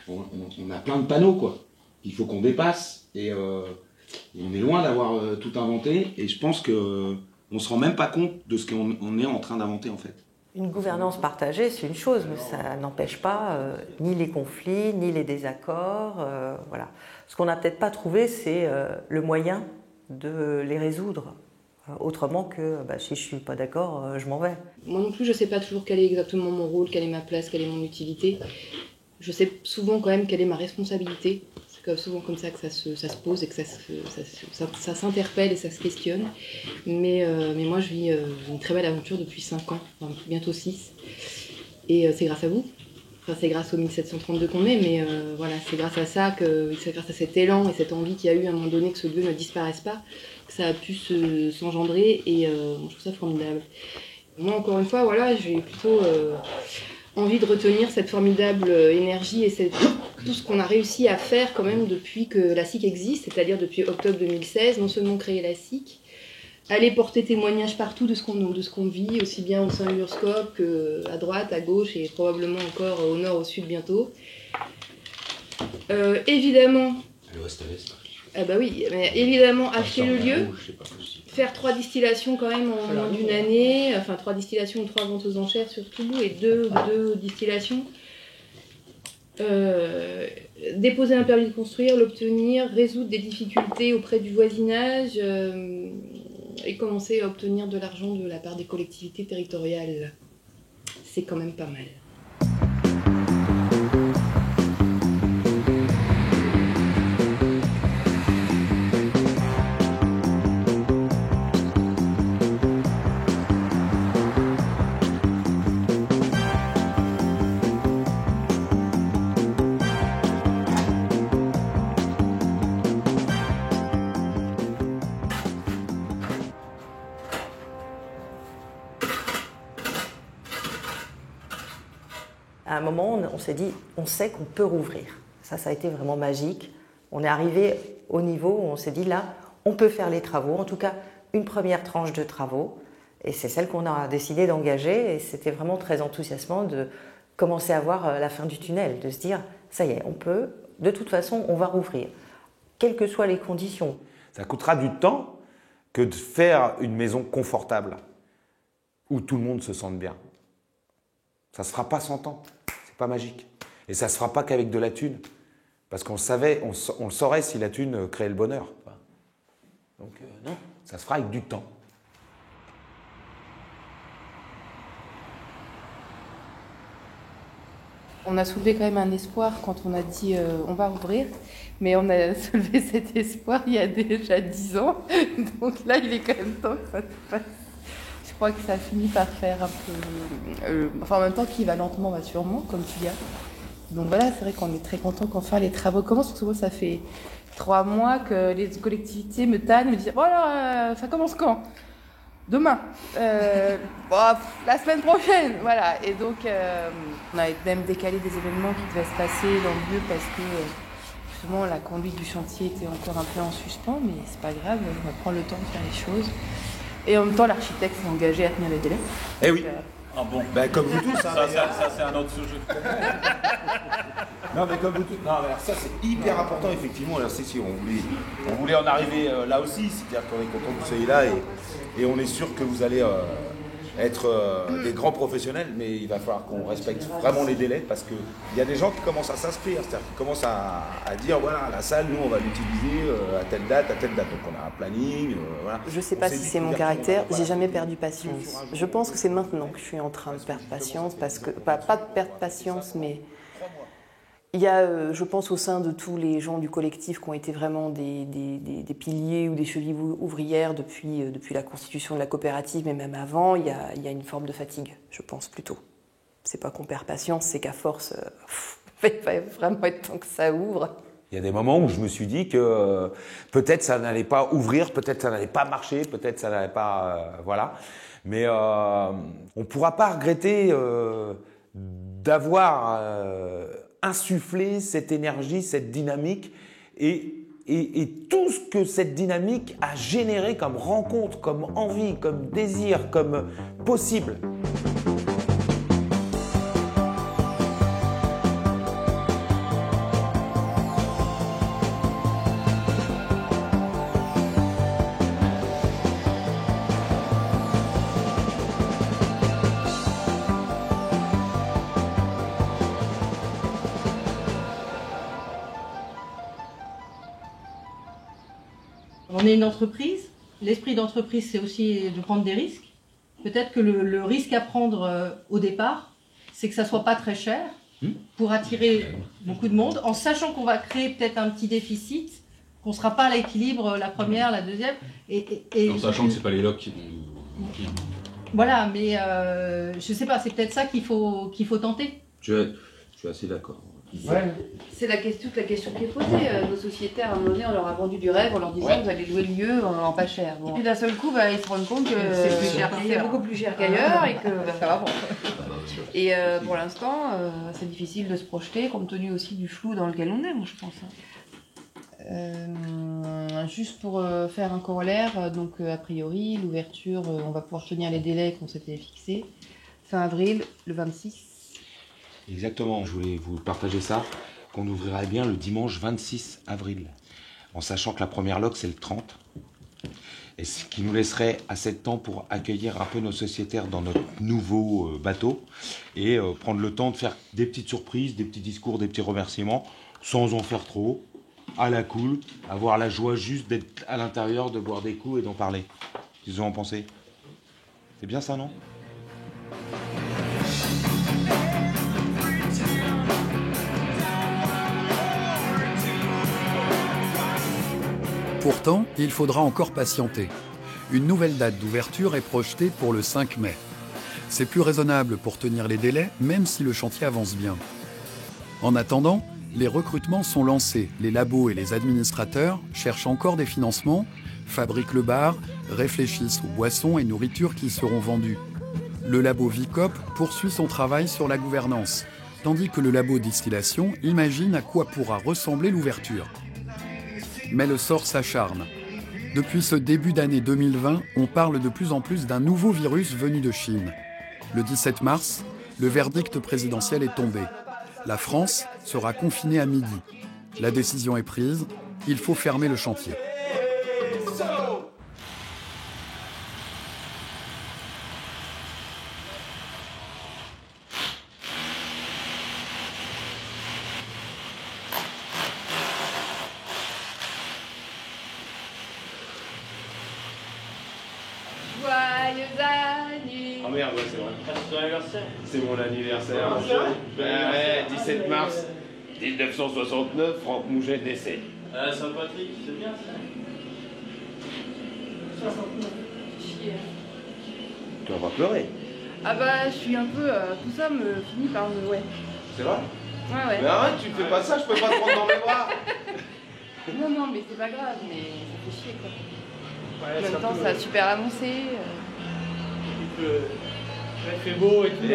on a plein de panneaux, quoi. Il faut qu'on dépasse, et on est loin d'avoir tout inventé, et je pense qu'on ne se rend même pas compte de ce qu'on est en train d'inventer, en fait. Une gouvernance partagée, c'est une chose, mais ça n'empêche pas ni les conflits, ni les désaccords. Voilà. Ce qu'on n'a peut-être pas trouvé, c'est le moyen de les résoudre. Autrement que si je ne suis pas d'accord, je m'en vais. Moi non plus, je ne sais pas toujours quel est exactement mon rôle, quelle est ma place, quelle est mon utilité. Je sais souvent quand même quelle est ma responsabilité. C'est souvent comme ça que ça se pose et que ça s'interpelle et ça se questionne. Mais moi, je vis une très belle aventure depuis 5 ans, enfin, bientôt 6. Et c'est grâce à vous. Enfin, c'est grâce aux 1732 qu'on est, mais voilà, c'est grâce à ça, c'est grâce à cet élan et cette envie qu'il y a eu à un moment donné que ce lieu ne disparaisse pas, que ça a pu s'engendrer, et je trouve ça formidable. Moi, encore une fois, voilà, j'ai plutôt envie de retenir cette formidable énergie et tout ce qu'on a réussi à faire quand même depuis que la SIC existe, c'est-à-dire depuis octobre 2016, non seulement créer la SIC, aller porter témoignage partout de ce qu'on vit, aussi bien au sein de l'URSCOP qu'à droite, à gauche et probablement encore au nord, au sud bientôt. Évidemment... À l'ouest, à l'est. Ah bah oui, mais évidemment acheter le lieu, faire 3 distillations quand même en moins d'une année, enfin 3 distillations ou 3 ventes aux enchères surtout, et 2 distillations. Déposer un permis de construire, l'obtenir, résoudre des difficultés auprès du voisinage et commencer à obtenir de l'argent de la part des collectivités territoriales. C'est quand même pas mal. À un moment, on s'est dit, on sait qu'on peut rouvrir. Ça a été vraiment magique. On est arrivé au niveau où on s'est dit, là, on peut faire les travaux, en tout cas une première tranche de travaux. Et c'est celle qu'on a décidé d'engager. Et c'était vraiment très enthousiasmant de commencer à voir la fin du tunnel, de se dire, ça y est, on peut, de toute façon, on va rouvrir, quelles que soient les conditions. Ça coûtera du temps que de faire une maison confortable, où tout le monde se sente bien. Ça ne se fera pas sans temps, c'est pas magique. Et ça ne se fera pas qu'avec de la thune. Parce qu'on le saurait si la thune créait le bonheur. Donc non, ça se fera avec du temps. On a soulevé quand même un espoir quand on a dit on va rouvrir, mais on a soulevé cet espoir il y a déjà 10 ans. Donc là, il est quand même temps que ça se passe. Je crois que ça finit par faire un peu... en même temps qu'il va lentement, va sûrement, comme tu dis. Donc voilà, c'est vrai qu'on est très content qu'enfin les travaux commencent, parce que moi, ça fait 3 mois que les collectivités me tannent, me disent « Voilà, ça commence quand ?» Demain. La semaine prochaine, voilà. Et donc, on a même décalé des événements qui devaient se passer dans le lieu parce que, justement, la conduite du chantier était encore un peu en suspens, mais c'est pas grave, on va prendre le temps de faire les choses. Et en même temps, l'architecte s'est engagé à tenir les délais. Eh oui. Ah bon. Ben, comme vous tous. Ça c'est un autre sujet. Non, mais comme vous tous. Non, mais alors ça, c'est hyper important, effectivement. Alors, si, on voulait en arriver là aussi. C'est-à-dire qu'on est content que vous soyez là et on est sûr que vous allez être des grands professionnels, mais il va falloir qu'on respecte vraiment les délais parce qu'il y a des gens qui commencent à s'inscrire, c'est-à-dire qui commencent à dire voilà, la salle, nous, on va l'utiliser à telle date. Donc on a un planning. Voilà. Je ne sais pas si c'est mon caractère, j'ai jamais perdu patience. Je pense que c'est maintenant que je suis en train de perdre patience, parce que, pas de perdre patience, mais il y a, je pense, au sein de tous les gens du collectif qui ont été vraiment des piliers ou des chevilles ouvrières depuis la constitution de la coopérative, mais même avant, il y a une forme de fatigue, je pense plutôt. C'est pas qu'on perd patience, c'est qu'à force, il va vraiment être temps que ça ouvre. Il y a des moments où je me suis dit que peut-être ça n'allait pas ouvrir, peut-être ça n'allait pas marcher, peut-être ça n'allait pas... voilà. Mais on ne pourra pas regretter d'avoir... insuffler cette énergie, cette dynamique et tout ce que cette dynamique a généré comme rencontre, comme envie, comme désir, comme possible. On est une entreprise, l'esprit d'entreprise, c'est aussi de prendre des risques. Peut-être que le risque à prendre au départ, c'est que ça soit pas très cher pour attirer beaucoup de monde, en sachant qu'on va créer peut-être un petit déficit, qu'on ne sera pas à l'équilibre la première, la deuxième. En sachant que c'est pas les locs qui vont nous... Voilà, mais je sais pas, c'est peut-être ça qu'il faut tenter. Je suis assez d'accord. Ouais. C'est toute la question qui est posée. Nos sociétaires, à un moment donné, on leur a vendu du rêve en leur disant vous allez louer le lieu en pas cher. Bon. Et puis d'un seul coup, ils se rendent compte que c'est beaucoup plus cher qu'ailleurs et que ça va bon. Et pour l'instant, c'est difficile de se projeter compte tenu aussi du flou dans lequel on est, moi je pense. Juste pour faire un corollaire, donc a priori, l'ouverture, on va pouvoir tenir les délais qu'on s'était fixés. Fin avril, le 26. Exactement, je voulais vous partager ça, qu'on ouvrirait bien le dimanche 26 avril, en sachant que la première loc c'est le 30, et ce qui nous laisserait assez de temps pour accueillir un peu nos sociétaires dans notre nouveau bateau, et prendre le temps de faire des petites surprises, des petits discours, des petits remerciements, sans en faire trop, à la cool, avoir la joie juste d'être à l'intérieur, de boire des coups et d'en parler. Qu'est-ce que vous en pensez? C'est bien ça, non? Pourtant, il faudra encore patienter. Une nouvelle date d'ouverture est projetée pour le 5 mai. C'est plus raisonnable pour tenir les délais, même si le chantier avance bien. En attendant, les recrutements sont lancés. Les labos et les administrateurs cherchent encore des financements, fabriquent le bar, réfléchissent aux boissons et nourritures qui seront vendues. Le labo Vicop poursuit son travail sur la gouvernance, tandis que le labo distillation imagine à quoi pourra ressembler l'ouverture. Mais le sort s'acharne. Depuis ce début d'année 2020, on parle de plus en plus d'un nouveau virus venu de Chine. Le 17 mars, le verdict présidentiel est tombé. La France sera confinée à midi. La décision est prise, il faut fermer le chantier. Oh merde, ouais, c'est vrai. C'est ton anniversaire? C'est mon anniversaire. Ben ouais, 17 mars 1969, Franck Mouget décède. Saint-Patrick, c'est bien ça. 69. Chier. Tu vas pas pleurer. Ah bah, je suis un peu... tout ça me finit par... ouais. C'est vrai? Ouais. Mais arrête, tu fais pas ça, je peux pas te prendre dans mes bras. Non, mais c'est pas grave, mais ça fait chier, quoi. Ouais, en même temps, ça a super avancé. Il fait beau et tout.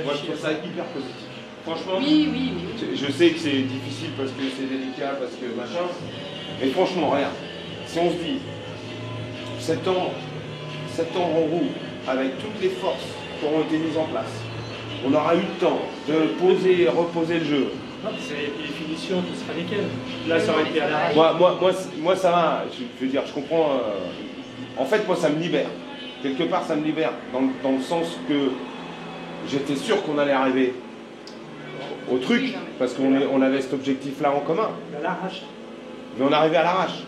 Moi, je trouve ça hyper positif. Franchement, oui. Je sais que c'est difficile parce que c'est délicat, parce que machin. Mais franchement, regarde, si on se dit 7 ans en roue, avec toutes les forces qui auront été mises en place, on aura eu le temps de poser et reposer le jeu. Les finitions, tout sera nickel. Là, ça aurait été à l'arrache. Moi, ça va. Je veux dire, je comprends. En fait, moi, ça me libère. Quelque part, ça me libère dans le sens que j'étais sûr qu'on allait arriver au truc, parce qu'on avait cet objectif-là en commun. À l'arrache. Mais on arrivait à l'arrache.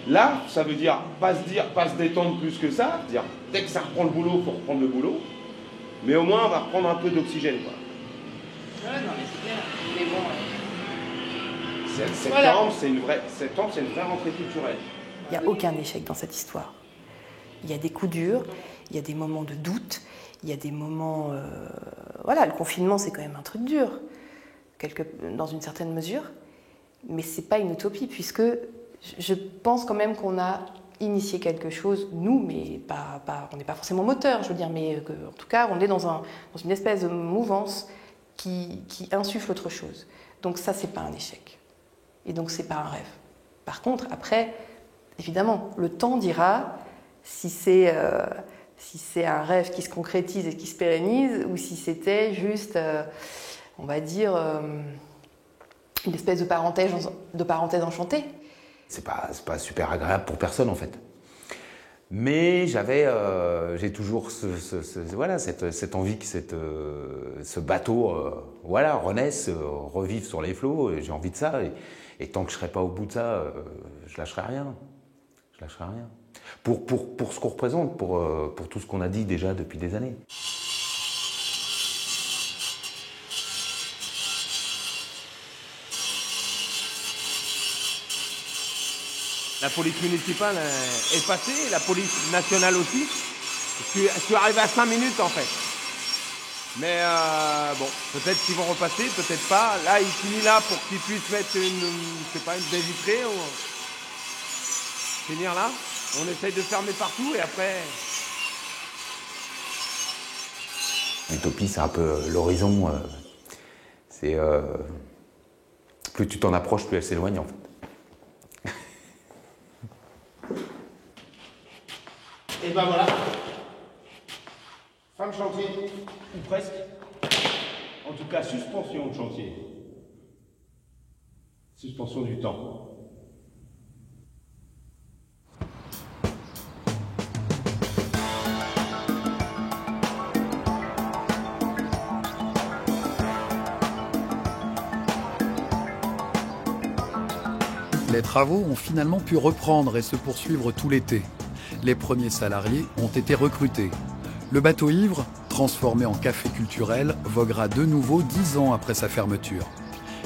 Là, ça veut dire pas se détendre plus que ça, dire dès que ça reprend le boulot, il faut reprendre le boulot. Mais au moins, on va reprendre un peu d'oxygène, quoi. Ouais, non, mais c'est clair. Mais bon... Septembre, c'est une vraie rentrée culturelle. Il n'y a aucun échec dans cette histoire. Il y a des coups durs, il y a des moments de doute, il y a des moments... Voilà, le confinement, c'est quand même un truc dur, dans une certaine mesure. Mais ce n'est pas une utopie, puisque je pense quand même qu'on a initié quelque chose, nous, mais on n'est pas forcément moteur, je veux dire, mais en tout cas, on est dans une espèce de mouvance qui insuffle autre chose. Donc ça, c'est pas un échec. Et donc, c'est pas un rêve. Par contre, après, évidemment, le temps dira si c'est un rêve qui se concrétise et qui se pérennise, ou si c'était juste, on va dire, une espèce de parenthèse enchantée. C'est pas super agréable pour personne, en fait. Mais j'ai toujours cette envie que ce bateau renaisse, revive sur les flots. J'ai envie de ça. Et tant que je ne serai pas au bout de ça, je lâcherai rien. pour ce qu'on représente, pour tout ce qu'on a dit déjà depuis des années. La police municipale est passée, la police nationale aussi. Je suis arrivé à 5 minutes en fait. Mais bon, peut-être qu'ils vont repasser, peut-être pas. Là, il finit là pour qu'ils puissent mettre une baie vitrée ou finir là. On essaye de fermer partout et après... L'utopie, c'est un peu l'horizon. C'est plus tu t'en approches, plus elle s'éloigne en fait. Et ben voilà. Fin de chantier, ou presque. En tout cas, suspension de chantier. Suspension du temps. Les travaux ont finalement pu reprendre et se poursuivre tout l'été. Les premiers salariés ont été recrutés. Le bateau ivre, transformé en café culturel, voguera de nouveau 10 ans après sa fermeture.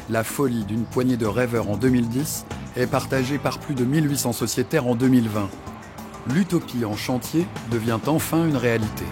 La folie d'une poignée de rêveurs en 2010 est partagée par plus de 1800 sociétaires en 2020. L'utopie en chantier devient enfin une réalité.